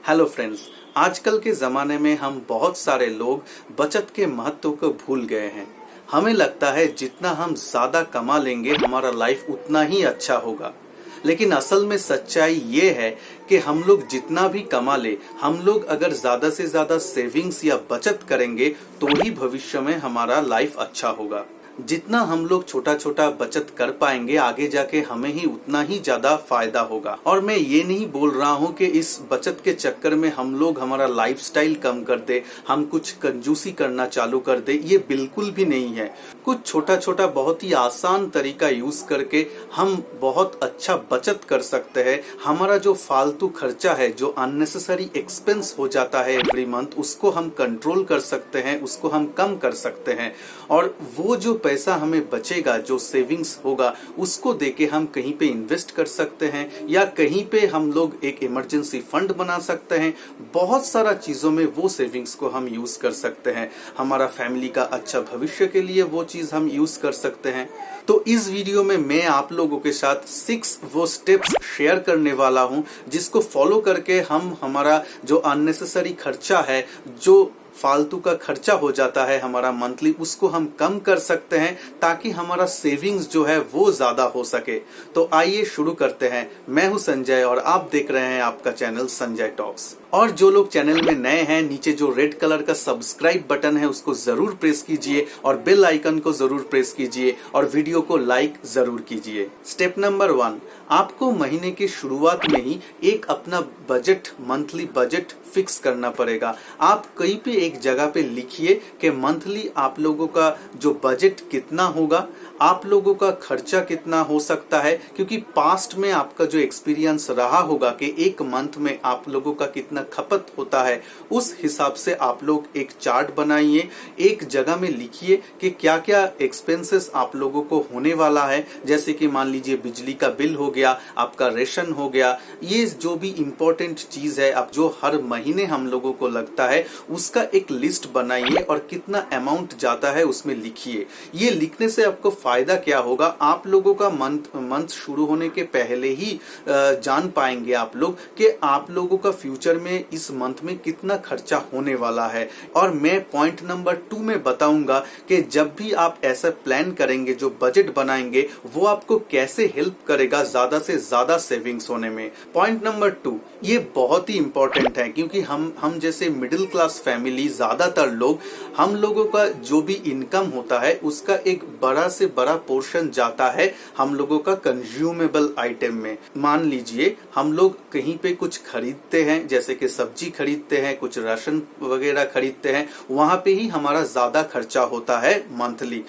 Hello friends, आजकल के ज़माने में हम बहुत सारे लोग बचत के महत्व को भूल गए हैं। हमें लगता है जितना हम ज़्यादा कमा लेंगे हमारा लाइफ उतना ही अच्छा होगा। लेकिन असल में सच्चाई ये है कि हम लोग जितना भी कमा ले, हम लोग अगर ज़्यादा से ज़्यादा सेविंग्स या बचत करेंगे तो ही भविष्य में हमारा लाइफ अच्छा होगा। जितना हम लोग छोटा छोटा बचत कर पाएंगे आगे जाके हमें ही उतना ही ज्यादा फायदा होगा। और मैं ये नहीं बोल रहा हूँ कि इस बचत के चक्कर में हम लोग हमारा लाइफस्टाइल कम कर दे, हम कुछ कंजूसी करना चालू कर दे, ये बिल्कुल भी नहीं है। कुछ छोटा छोटा बहुत ही आसान तरीका यूज करके हम बहुत अच्छा बचत कर सकते हैं। हमारा जो फालतू खर्चा है, जो अननेसेसरी एक्सपेंस हो जाता है एवरी मंथ, उसको हम कंट्रोल कर सकते हैं, उसको हम कम कर सकते हैं। और वो जो पैसा हमें बचेगा, जो सेविंग्स होगा, उसको देके हम कहीं पे इन्वेस्ट कर सकते हैं या कहीं पे हम लोग एक इमरजेंसी फंड बना सकते हैं। बहुत सारा चीजों में वो सेविंग्स को हम यूज कर सकते हैं। हमारा फैमिली का अच्छा भविष्य के लिए वो चीज हम यूज कर सकते हैं। तो इस वीडियो में मैं आप लोगों के साथ 6 वो स्टेप्स शेयर करने वाला हूं जिसको फॉलो करके हम हमारा जो अननेसेसरी खर्चा है, जो फालतू का खर्चा हो जाता है हमारा मंथली, उसको हम कम कर सकते हैं ताकि हमारा सेविंग्स जो है वो ज्यादा हो सके। तो आइए शुरू करते हैं। मैं हूं संजय और आप देख रहे हैं आपका चैनल संजय टॉक्स। और जो लोग चैनल में नए हैं, नीचे जो रेड कलर का सब्सक्राइब बटन है उसको जरूर प्रेस कीजिए और बेल आइकन को जरूर प्रेस कीजिए और वीडियो को लाइक जरूर कीजिए। स्टेप नंबर 1, आपको महीने की शुरुआत में ही एक अपना बजट, मंथली बजट फिक्स करना पड़ेगा। आप कहीं पे एक जगह पे लिखिए कि मंथली आप लोगों का जो बजट कितना होगा, आप लोगों का खर्चा कितना हो सकता है। क्योंकि पास्ट में आपका जो एक्सपीरियंस रहा होगा कि एक मंथ में आप लोगों का कितना खपत होता है, उस हिसाब से आप लोग एक चार्ट बनाइए, एक जगह में लिखिए कि क्या क्या एक्सपेंसेस आप लोगों को होने वाला है। जैसे कि मान लीजिए बिजली का बिल हो गया, आपका रेशन हो गया, ये जो भी इम्पोर्टेंट चीज है अब जो हर महीने हम लोगों को लगता है, उसका एक लिस्ट बनाइए और कितना अमाउंट जाता है उसमें लिखिए। ये लिखने से आपको फायदा क्या होगा, आप लोगों का मंथ शुरू होने के पहले ही जान पाएंगे आप लोग कि आप लोगों का फ्यूचर में इस मंथ में कितना खर्चा होने वाला है। और मैं पॉइंट नंबर 2 में बताऊंगा कि जब भी आप ऐसा प्लान करेंगे, जो बजट बनाएंगे, वो आपको कैसे हेल्प करेगा ज्यादा से ज्यादा सेविंग्स होने में। पॉइंट नंबर 2 ये बहुत ही इंपॉर्टेंट है क्योंकि हम जैसे मिडिल क्लास फैमिली, ज्यादातर लोग, हम लोगों का जो भी इनकम होता है उसका एक बड़ा से बड़ा पोर्शन जाता है हम लोगों का कंज्यूमेबल आइटम में। मान लीजिए हम लोग कहीं पे कुछ खरीदते हैं, जैसे कि सब्जी खरीदते हैं, कुछ राशन वगैरह खरीदते हैं, वहां पे ही हमारा ज्यादा खर्चा होता है मंथली।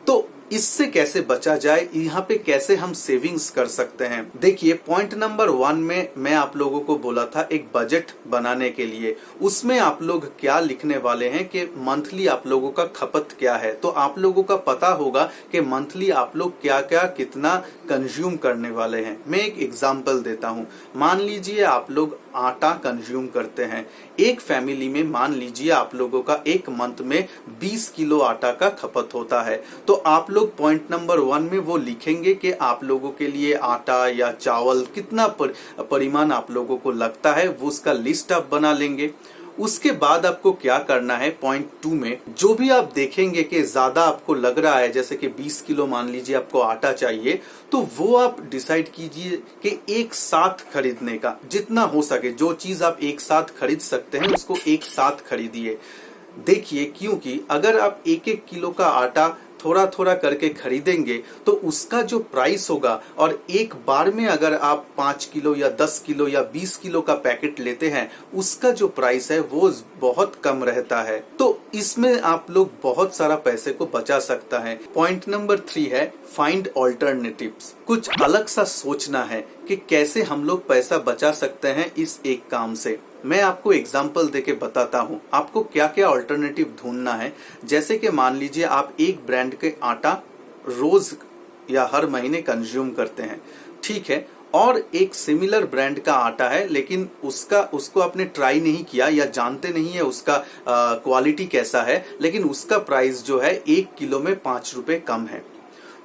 तो इससे कैसे बचा जाए, यहाँ पे कैसे हम सेविंग्स कर सकते हैं। देखिए पॉइंट नंबर 1 में मैं आप लोगों को बोला था एक बजट बनाने के लिए, उसमें आप लोग क्या लिखने वाले हैं कि मंथली आप लोगों का खपत क्या है। तो आप लोगों का पता होगा कि मंथली आप लोग क्या क्या कितना कंज्यूम करने वाले हैं। मैं एक एग्जांपल देता हूँ। मान लीजिए आप लोग आटा कंज्यूम करते हैं। एक फैमिली में मान लीजिए आप लोगों का एक मंथ में 20 किलो आटा का खपत होता है। तो आप लोग पॉइंट नंबर 1 में वो लिखेंगे कि आप लोगों के लिए आटा या चावल कितना परिमाण आप लोगों को लगता है, वो उसका लिस्ट आप बना लेंगे। उसके बाद आपको क्या करना है, पॉइंट 2 में जो भी आप देखेंगे कि ज्यादा आपको लग रहा है, जैसे कि 20 किलो मान लीजिए आपको आटा चाहिए, तो वो आप डिसाइड कीजिए कि एक साथ खरीदने का, जितना हो सके जो चीज आप एक साथ खरीद सकते हैं उसको एक साथ खरीदिए। देखिए क्योंकि अगर आप 1-1 किलो का आटा थोड़ा थोड़ा करके खरीदेंगे तो उसका जो प्राइस होगा, और एक बार में अगर आप 5 किलो या 10 किलो या 20 किलो का पैकेट लेते हैं, उसका जो प्राइस है वो बहुत कम रहता है। तो इसमें आप लोग बहुत सारा पैसे को बचा सकता है। पॉइंट नंबर 3 है फाइंड ऑल्टरनेटिव्स। कुछ अलग सा सोचना है कि कैसे हम लोग पैसा बचा सकते हैं इस एक काम से। मैं आपको एग्जाम्पल देके बताता हूँ आपको क्या क्या ऑल्टरनेटिव ढूंढना है। जैसे कि मान लीजिए आप एक ब्रांड के आटा रोज या हर महीने कंज्यूम करते हैं, ठीक है, और एक सिमिलर ब्रांड का आटा है लेकिन उसको आपने ट्राई नहीं किया या जानते नहीं है उसका क्वालिटी कैसा है, लेकिन उसका प्राइस जो है 1 किलो में 5 रुपए कम है।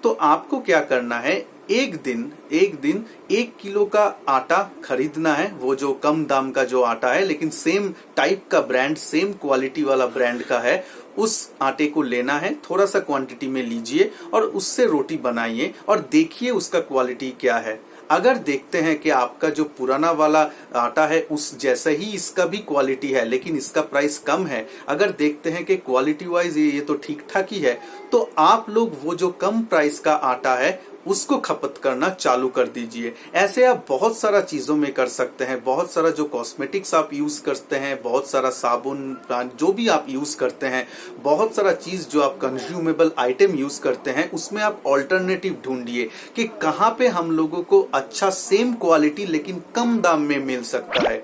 तो आपको क्या करना है, एक दिन 1 किलो का आटा खरीदना है, वो जो कम दाम का जो आटा है लेकिन सेम टाइप का ब्रांड, सेम क्वालिटी वाला ब्रांड का है, उस आटे को लेना है, थोड़ा सा क्वांटिटी में लीजिए और उससे रोटी बनाइए और देखिए उसका क्वालिटी क्या है। अगर देखते हैं कि आपका जो पुराना वाला आटा है उस जैसा ही इसका भी क्वालिटी है लेकिन इसका प्राइस कम है, अगर देखते हैं कि क्वालिटी वाइज ये तो ठीक ठाक ही है, तो आप लोग वो जो कम प्राइस का आटा है उसको खपत करना चालू कर दीजिए। ऐसे आप बहुत सारा चीजों में कर सकते हैं, बहुत सारा जो कॉस्मेटिक्स आप यूज करते हैं, बहुत सारा साबुन जो भी आप यूज करते हैं, बहुत सारा चीज जो आप कंज्यूमेबल आइटम यूज करते हैं, उसमें आप ऑल्टरनेटिव ढूंढिए कि कहाँ पे हम लोगों को अच्छा सेम क्वालिटी लेकिन कम दाम में मिल सकता है।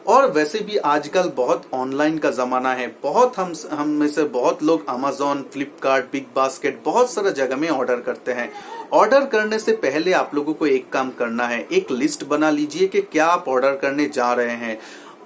और वैसे भी आजकल बहुत ऑनलाइन का जमाना है, बहुत हम में से बहुत लोग अमेज़न, फ्लिपकार्ट, बिग बास्केट, बहुत सारा जगह में ऑर्डर करते हैं। ऑर्डर करने से पहले आप लोगों को एक काम करना है, एक लिस्ट बना लीजिए कि क्या आप ऑर्डर करने जा रहे हैं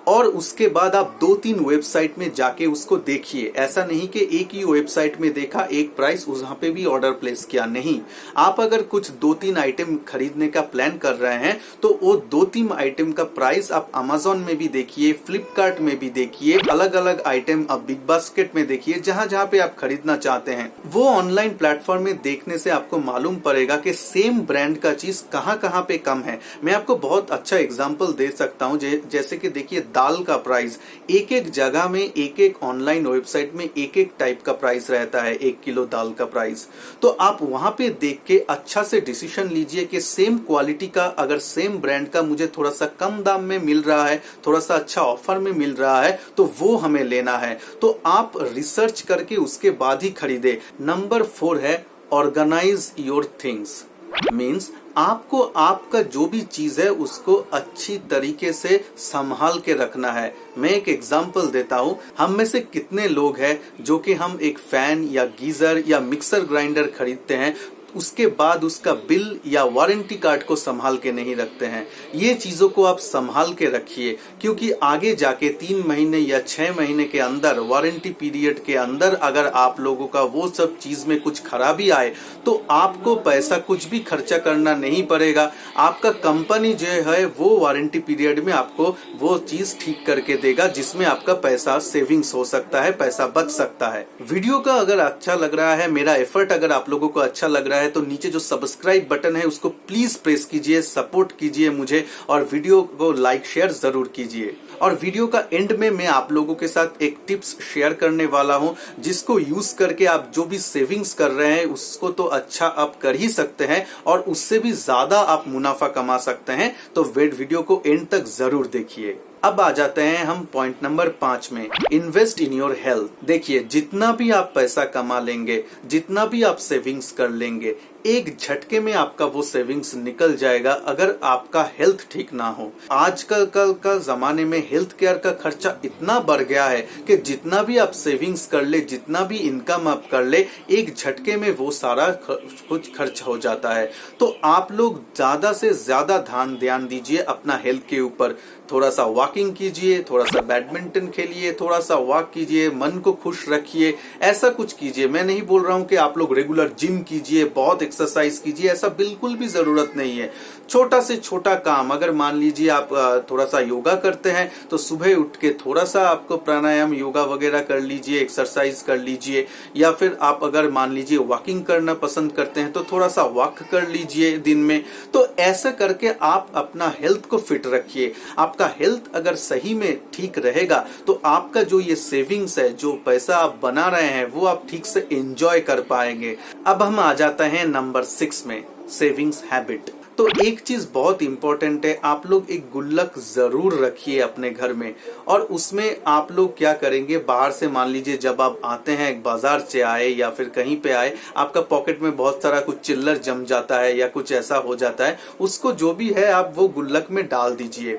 और उसके बाद आप 2-3 वेबसाइट में जाके उसको देखिए। ऐसा नहीं कि एक ही वेबसाइट में देखा, एक प्राइस, वहां पे भी ऑर्डर प्लेस किया, नहीं। आप अगर कुछ 2-3 आइटम खरीदने का प्लान कर रहे हैं तो वो 2-3 आइटम का प्राइस आप अमेज़न में भी देखिए, फ्लिपकार्ट में भी देखिए, अलग अलग आइटम आप बिग बास्केट में देखिए, जहां जहां पे आप खरीदना चाहते हैं। वो ऑनलाइन प्लेटफॉर्म में देखने से आपको मालूम पड़ेगा कि सेम ब्रांड का चीज कहाँ कहाँ पे कम है। मैं आपको बहुत अच्छा एग्जाम्पल दे सकता हूँ, जैसे कि देखिए दाल का प्राइस एक एक जगह में, एक एक ऑनलाइन वेबसाइट में एक एक टाइप का प्राइस रहता है, 1 किलो दाल का प्राइस। तो आप वहां पे देख के अच्छा से डिसीजन लीजिए कि सेम क्वालिटी का, अगर सेम ब्रांड का मुझे थोड़ा सा कम दाम में मिल रहा है, थोड़ा सा अच्छा ऑफर में मिल रहा है, तो वो हमें लेना है। तो आप रिसर्च करके उसके बाद ही खरीदे। नंबर 4 है ऑर्गेनाइज योर थिंग्स। मीन्स आपको आपका जो भी चीज है उसको अच्छी तरीके से संभाल के रखना है। मैं एक एग्जांपल देता हूँ, हम में से कितने लोग हैं जो कि हम एक फैन या गीजर या मिक्सर ग्राइंडर खरीदते हैं, उसके बाद उसका बिल या वारंटी कार्ड को संभाल के नहीं रखते हैं। ये चीजों को आप संभाल के रखिए, क्योंकि आगे जाके 3 महीने या 6 महीने के अंदर, वारंटी पीरियड के अंदर, अगर आप लोगों का वो सब चीज में कुछ खराबी आए तो आपको पैसा कुछ भी खर्चा करना नहीं पड़ेगा। आपका कंपनी जो है वो वारंटी पीरियड में आपको वो चीज ठीक करके देगा, जिसमें आपका पैसा सेविंग्स हो सकता है, पैसा बच सकता है। वीडियो का अगर अच्छा लग रहा है, मेरा एफर्ट अगर आप लोगों को अच्छा लग रहा है, तो नीचे जो सब्सक्राइब बटन है उसको प्लीज प्रेस कीजिए, सपोर्ट कीजिए मुझे और वीडियो को लाइक शेयर जरूर कीजिए। और वीडियो का एंड में मैं आप लोगों के साथ एक टिप्स शेयर करने वाला हूं, जिसको यूज करके आप जो भी सेविंग्स कर रहे हैं उसको तो अच्छा आप कर ही सकते हैं और उससे भी ज्यादा आप मुनाफा कमा सकते हैं। तो वीडियो को एंड तक जरूर देखिए। अब आ जाते हैं हम पॉइंट नंबर 5 में, इन्वेस्ट इन योर हेल्थ। देखिए, जितना भी आप पैसा कमा लेंगे, जितना भी आप सेविंग्स कर लेंगे, एक झटके में आपका वो सेविंग्स निकल जाएगा अगर आपका हेल्थ ठीक ना हो। आजकल का जमाने में हेल्थ केयर का खर्चा इतना बढ़ गया है कि जितना भी आप सेविंग्स कर ले, जितना भी इनकम आप कर ले, एक झटके में वो सारा कुछ खर्च हो जाता है। तो आप लोग ज्यादा से ज्यादा ध्यान दीजिए अपना हेल्थ के ऊपर। थोड़ा सा वॉकिंग कीजिए, थोड़ा सा बैडमिंटन खेलिए, थोड़ा सा वॉक कीजिए, मन को खुश रखिए, ऐसा कुछ कीजिए। मैं नहीं बोल रहा हूँ कि आप लोग रेगुलर जिम कीजिए, बहुत एक्सरसाइज कीजिए, ऐसा बिल्कुल भी जरूरत नहीं है। छोटा से छोटा काम, अगर मान लीजिए आप थोड़ा सा योगा करते हैं तो सुबह उठ के थोड़ा सा आपको प्राणायाम, योगा वगैरह कर लीजिए, एक्सरसाइज कर लीजिए। या फिर आप अगर मान लीजिए वॉकिंग करना पसंद करते हैं तो थोड़ा सा वॉक कर लीजिए दिन में। तो ऐसा करके आप अपना हेल्थ को फिट रखिए। आपका हेल्थ अगर सही में ठीक रहेगा तो आपका जो ये सेविंग्स है, जो पैसा आप बना रहे हैं, वो आप ठीक से एंजॉय कर पाएंगे। अब हम आ जाते हैं नंबर 6 में, सेविंग्स हैबिट। तो एक चीज बहुत इंपॉर्टेंट है, आप लोग एक गुल्लक जरूर रखिए अपने घर में। और उसमें आप लोग क्या करेंगे, बाहर से मान लीजिए जब आप आते हैं, एक बाजार से आए या फिर कहीं पे आए, आपका पॉकेट में बहुत सारा कुछ चिल्लर जम जाता है या कुछ ऐसा हो जाता है, उसको जो भी है आप वो गुल्लक में डाल दीजिए।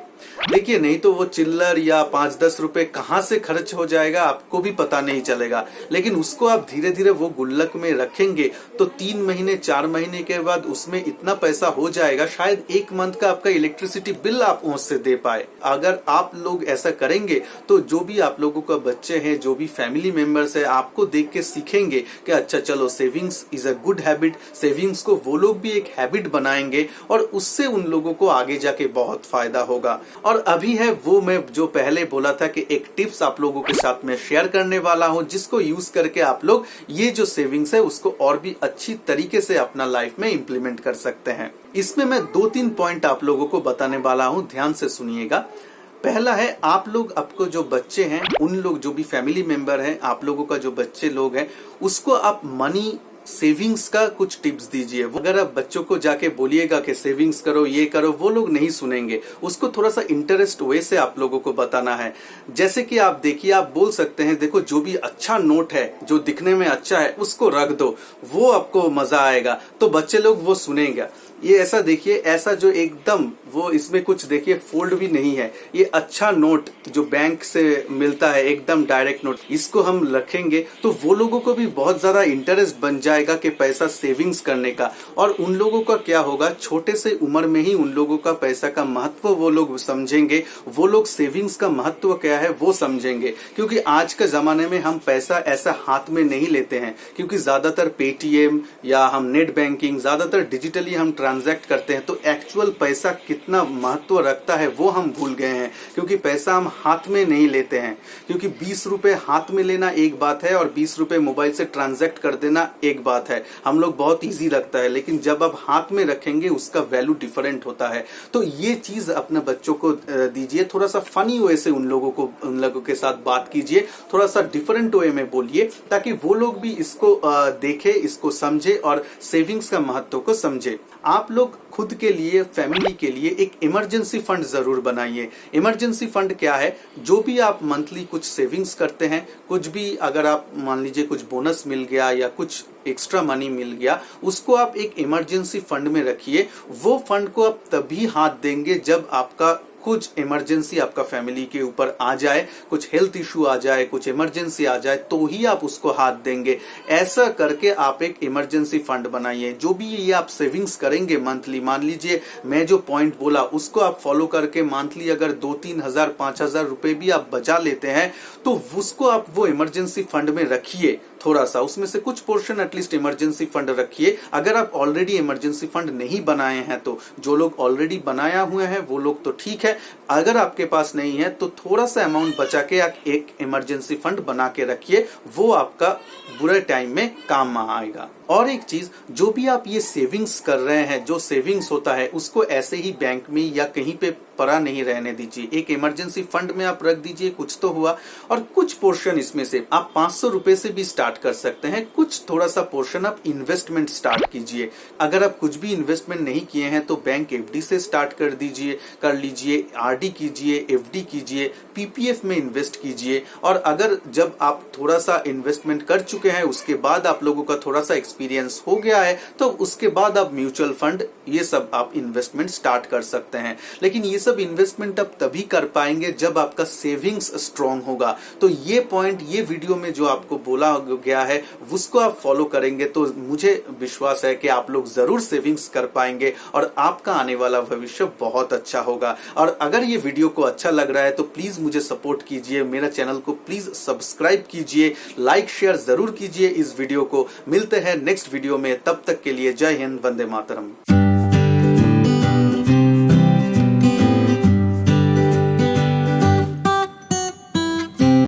देखिए, नहीं तो वो चिल्लर या 5-10 रुपए कहाँ से खर्च हो जाएगा आपको भी पता नहीं चलेगा। लेकिन उसको आप धीरे धीरे वो गुल्लक में रखेंगे तो 3 महीने 4 महीने के बाद उसमें इतना पैसा हो जाएगा, शायद 1 मंथ का आपका इलेक्ट्रिसिटी बिल आप उससे दे पाए। अगर आप लोग ऐसा करेंगे तो जो भी आप लोगों का बच्चे हैं, जो भी फैमिली मेंबर्स है, आपको देख के सीखेंगे कि अच्छा चलो savings is a good habit. Savings को वो लोग भी एक हैबिट बनाएंगे और उससे उन लोगों को आगे जाके बहुत फायदा होगा। और अभी है वो मैं जो पहले बोला था कि एक टिप्स आप लोगों के साथ में शेयर करने वाला हूं, जिसको यूज करके आप लोग ये जो सेविंग्स है उसको और भी अच्छी तरीके से अपना लाइफ में इंप्लीमेंट कर सकते हैं। इसमें मैं 2-3 पॉइंट आप लोगों को बताने वाला हूं, ध्यान से सुनिएगा। पहला है, आप लोग आपको जो बच्चे हैं, उन लोग जो भी फैमिली मेंबर हैं, आप लोगों का जो बच्चे लोग हैं, उसको आप मनी सेविंग्स का कुछ टिप्स दीजिए। अगर आप बच्चों को जाके बोलिएगा कि सेविंग्स करो, ये करो, वो लोग नहीं सुनेंगे। उसको थोड़ा सा इंटरेस्ट वे से आप लोगों को बताना है। जैसे कि आप देखिए, आप बोल सकते हैं देखो जो भी अच्छा नोट है, जो दिखने में अच्छा है, उसको रख दो, वो आपको मजा आएगा, तो बच्चे लोग वो सुनेंगे। ये ऐसा देखिए, ऐसा जो एकदम वो इसमें कुछ देखिए फोल्ड भी नहीं है, ये अच्छा नोट जो बैंक से मिलता है, एकदम डायरेक्ट नोट, इसको हम रखेंगे तो वो लोगों को भी बहुत ज्यादा इंटरेस्ट बन जाएगा कि पैसा सेविंग्स करने का। और उन लोगों का क्या होगा, छोटे से उम्र में ही उन लोगों का पैसा का महत्व वो लोग समझेंगे, वो लोग सेविंग्स का महत्व क्या है वो समझेंगे। क्योंकि आज के जमाने में हम पैसा ऐसा हाथ में नहीं लेते हैं, क्योंकि ज्यादातर पेटीएम या हम नेट बैंकिंग ज्यादातर डिजिटली हम ट्रांजैक्ट करते हैं, तो एक्चुअल पैसा कितना महत्व रखता है वो हम भूल गए हैं। क्योंकि पैसा हम हाथ में नहीं लेते हैं, क्योंकि 20 रुपए हाथ में लेना एक बात है और 20 रुपए मोबाइल से ट्रांजैक्ट कर देना एक बात है। हम लोग बहुत इजी लगता है, लेकिन जब आप हाथ में रखेंगे उसका वैल्यू डिफरेंट होता है। तो ये चीज अपने बच्चों को दीजिए, थोड़ा सा फनी वे से उन लोगों के साथ बात कीजिए, थोड़ा सा डिफरेंट वे में बोलिए, ताकि वो लोग भी इसको देखे, इसको समझे और सेविंग्स का महत्व को समझे। आप लोग खुद के लिए, फैमिली के लिए एक इमरजेंसी फंड जरूर बनाइए। इमरजेंसी फंड क्या है, जो भी आप मंथली कुछ सेविंग्स करते हैं, कुछ भी अगर आप मान लीजिए कुछ बोनस मिल गया या कुछ एक्स्ट्रा मनी मिल गया, उसको आप एक इमरजेंसी फंड में रखिए। वो फंड को आप तभी हाथ देंगे जब आपका कुछ इमरजेंसी आपका फैमिली के ऊपर आ जाए, कुछ हेल्थ इशू आ जाए, कुछ इमरजेंसी आ जाए, तो ही आप उसको हाथ देंगे। ऐसा करके आप एक इमरजेंसी फंड बनाइए। जो भी ये आप सेविंग्स करेंगे मंथली, मान लीजिए मैं जो पॉइंट बोला उसको आप फॉलो करके मंथली अगर 2-3 हजार 5,000 रुपए भी आप बचा लेते हैं, तो उसको आप वो इमरजेंसी फंड में रखिए। थोड़ा सा उसमें से कुछ पोर्शन एटलीस्ट इमरजेंसी फंड रखिए। अगर आप ऑलरेडी इमरजेंसी फंड नहीं बनाए हैं, तो जो लोग ऑलरेडी बनाया हुए हैं वो लोग तो ठीक है, अगर आपके पास नहीं है तो थोड़ा सा अमाउंट बचा के आप एक इमरजेंसी फंड बना के रखिए, वो आपका बुरे टाइम में काम आएगा। और एक चीज, जो भी आप ये सेविंग्स कर रहे हैं, जो सेविंग्स होता है उसको ऐसे ही बैंक में या कहीं पे पड़ा नहीं रहने दीजिए। एक इमरजेंसी फंड में आप रख दीजिए, कुछ तो हुआ। और कुछ पोर्शन इसमें से आप 500 रुपए से भी स्टार्ट कर सकते हैं, कुछ थोड़ा सा पोर्शन आप इन्वेस्टमेंट स्टार्ट कीजिए। अगर आप कुछ भी इन्वेस्टमेंट नहीं किए हैं तो बैंक एफडी से स्टार्ट कर लीजिए, आरडी कीजिए, एफडी कीजिए, पीपीएफ में इन्वेस्ट कीजिए। और अगर जब आप थोड़ा सा इन्वेस्टमेंट कर चुके हैं, उसके बाद आप लोगों का थोड़ा सा एक्सपीरियंस हो गया है, तो उसके बाद आप म्यूचुअल फंड ये सब आप इन्वेस्टमेंट स्टार्ट कर सकते हैं। लेकिन ये सब इन्वेस्टमेंट आप तभी कर पाएंगे जब आपका सेविंग्स स्ट्रांग होगा। तो ये पॉइंट, ये वीडियो में जो आपको बोला गया है उसको आप फॉलो करेंगे तो मुझे विश्वास है कि आप लोग जरूर सेविंग्स कर पाएंगे और आपका आने वाला भविष्य बहुत अच्छा होगा। और अगर ये वीडियो को अच्छा लग रहा है तो प्लीज मुझे सपोर्ट कीजिए, मेरा चैनल को प्लीज सब्सक्राइब कीजिए, लाइक शेयर जरूर कीजिए इस वीडियो को। मिलते हैं नेक्स्ट वीडियो में, तब तक के लिए जय हिंद, वंदे मातरम।